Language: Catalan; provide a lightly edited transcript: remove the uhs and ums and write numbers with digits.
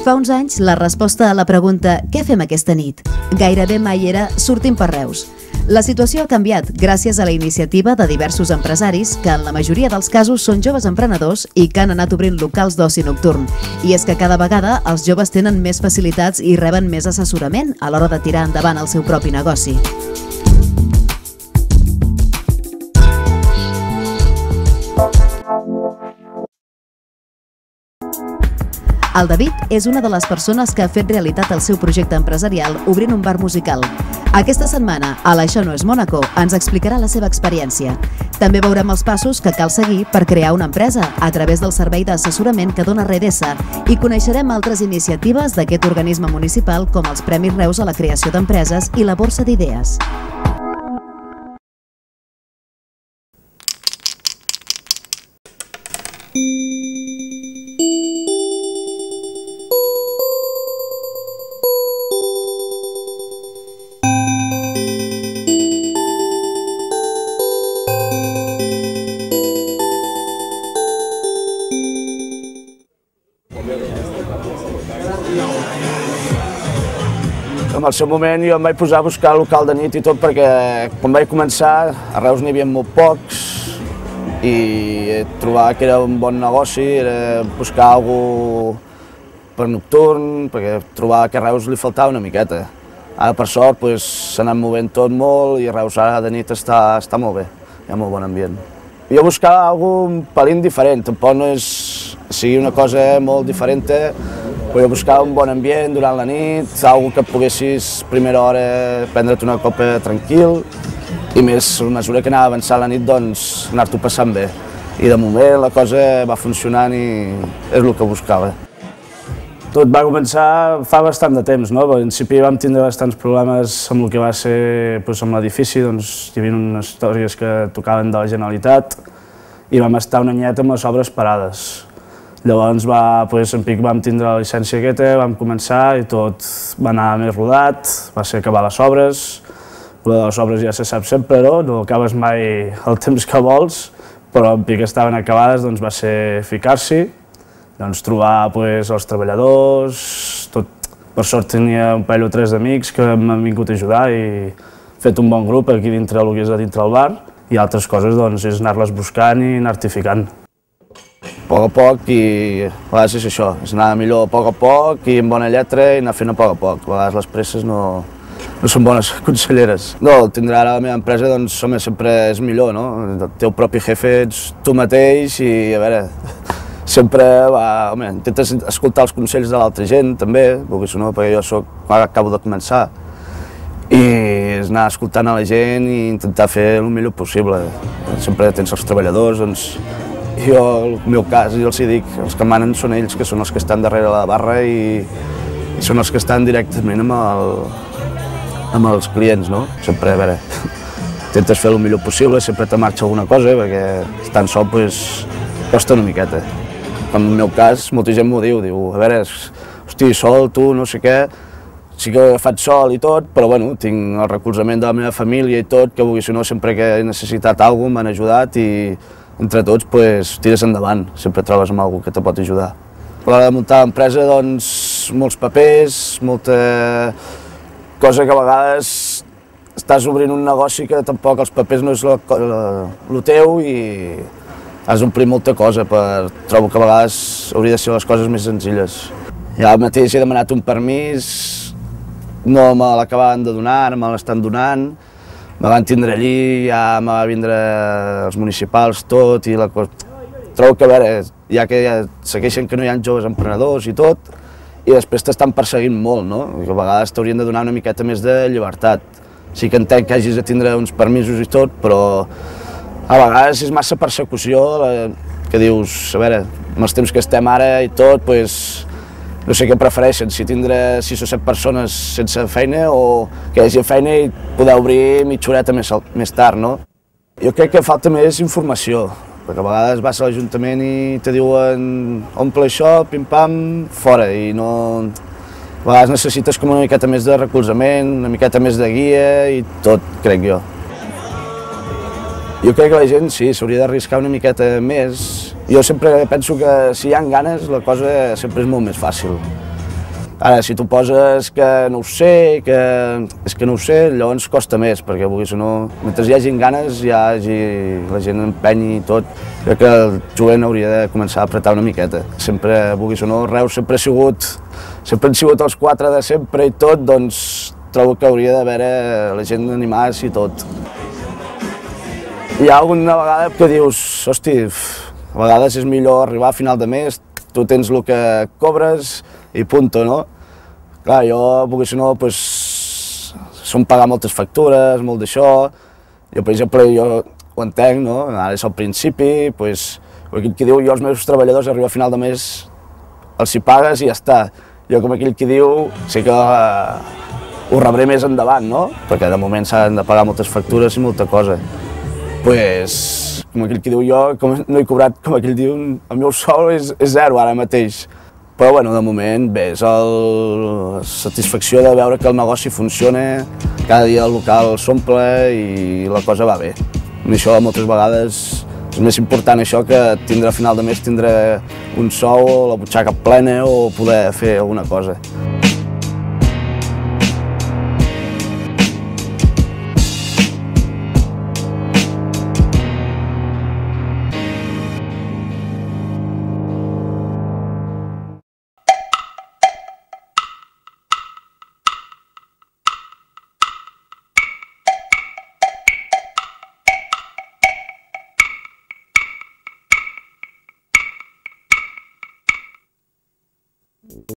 Fa uns anys, la resposta a la pregunta «Què fem aquesta nit?» gairebé mai era «Sortim per Reus». La situació ha canviat gràcies a la iniciativa de diversos empresaris que en la majoria dels casos són joves emprenedors i que han anat obrint locals d'oci nocturn. I és que cada vegada els joves tenen més facilitats i reben més assessorament a l'hora de tirar endavant el seu propi negoci. El David és una de les persones que ha fet realitat el seu projecte empresarial obrint un bar musical. Aquesta setmana, a l'Això no és Mònaco, ens explicarà la seva experiència. També veurem els passos que cal seguir per crear una empresa a través del servei d'assessorament que dona Redesa i coneixerem altres iniciatives d'aquest organisme municipal com els Premis Reus a la creació d'empreses i la Borsa d'Idees. En el seu moment jo em vaig posar a buscar local de nit i tot perquè quan vaig començar a Reus n'hi havia molt pocs i trobar que era un bon negoci era buscar alguna cosa per nocturn perquè trobava que a Reus li faltava una miqueta. Ara per sort s'ha anat movent tot molt i Reus ara de nit està molt bé, hi ha molt bon ambient. Jo buscava alguna cosa un pelín diferent, tampoc no sigui una cosa molt diferent, però jo buscava un bon ambient durant la nit, alguna que poguessis a primera hora prendre't una copa tranquil i més a mesura que anava avançant la nit doncs anar-t'ho passant bé. I de moment la cosa va funcionant i és el que buscava. Tot va començar fa bastant de temps, no? Al principi vam tindre bastants problemes amb el que va ser amb l'edifici, doncs hi havia unes històries que tocaven de la Generalitat i vam estar un anyet amb les obres parades. Llavors en pic vam tindre la llicència aquesta, vam començar i tot va anar més rodat, va ser acabar les obres. De les obres ja se sap sempre, no acabes mai el temps que vols, però en pic estaven acabades, doncs va ser ficar-s'hi, trobar els treballadors, per sort tenia un parell o tres d'amics que m'han vingut a ajudar i he fet un bon grup aquí dintre el que és dintre el bar i altres coses és anar-les buscant i anar-t'hi ficant. A poc i a vegades és això, és anar millor a poc i amb bona lletra i anar fent a poc. A vegades les presses no són bones conselleres. No, tindrà ara la meva empresa, doncs, home, sempre és millor, no? El teu propi jefe ets tu mateix i, a veure, sempre, home, intentes escoltar els consells de l'altra gent, també, perquè jo acabo de començar. I és anar escoltant a la gent i intentar fer el millor possible. Sempre tens els treballadors, doncs, jo, en el meu cas, jo els dic, els que manen són ells, que són els que estan darrere la barra i són els que estan directament amb els clients, no? Sempre, a veure, intentes fer el millor possible, sempre te marxa alguna cosa, perquè estant sol, costa una miqueta. En el meu cas, molta gent m'ho diu, a veure, hosti, sol, tu, no sé què, sí que he agafat sol i tot, però bueno, tinc el recolzament de la meva família i tot, que si no, sempre que he necessitat alguna cosa m'han ajudat i entre tots tires endavant, sempre trobes amb algú que te pot ajudar. A l'hora de muntar l'empresa, doncs, molts papers, molta cosa que a vegades estàs obrint un negoci que tampoc els papers no és el teu i has d'omplir molta cosa, trobo que a vegades hauria de ser les coses més senzilles. Ja mateix he demanat un permís, no me l'acabaven de donar, ara me l'estan donant, me van tindre allí, ja me va vindre els municipals, tot, i la cosa... Trobo que, a veure, ja que segueixen que no hi ha joves emprenedors i tot, i després t'estan perseguint molt, no? A vegades t'haurien de donar una miqueta més de llibertat. Sí que entenc que hagis de tindre uns permisos i tot, però a vegades és massa persecució, que dius, a veure, amb els temps que estem ara i tot, no sé què prefereixen, si tindre 6 o 7 persones sense feina o que hi hagi feina i poder obrir mitja horeta més tard, no? Jo crec que falta més informació, perquè a vegades vas a l'Ajuntament i te diuen omple això, pim-pam, fora, i no... A vegades necessites com una miqueta més de recolzament, una miqueta més de guia i tot, crec jo. Jo crec que la gent sí, s'hauria d'arriscar una miqueta més. Jo sempre penso que si hi ha ganes la cosa sempre és molt més fàcil. Ara, si tu poses que no ho sé, és que no ho sé, llavors costa més, perquè vulguis o no, mentre hi hagi ganes, la gent empenyi i tot, crec que el jovent hauria de començar a apretar una miqueta. Sempre, vulguis o no, Reus sempre han sigut els 4 de sempre i tot, doncs trobo que hauria d'haver la gent animar-se i tot. Hi ha alguna vegada que dius, hosti, a vegades és millor arribar a final de mes, tu tens el que cobres i punto, no? Clar, jo, perquè si no, som pagar moltes factures, molt d'això. Jo, per exemple, ho entenc, no? Ara és al principi, aquell que diu, jo als meus treballadors arriba a final de mes, els hi pagues i ja està. Jo, com aquell que diu, sé que ho rebré més endavant, no? Perquè de moment s'han de pagar moltes factures i molta cosa. Com aquell que diu, jo no he cobrat, com aquell diu, el meu sou és 0 ara mateix. Però bueno, de moment bé, és la satisfacció de veure que el negoci funciona, cada dia el local s'omple i la cosa va bé. I això moltes vegades és més important això que tindre a final de mes tindre un sou o la butxaca plena o poder fer alguna cosa.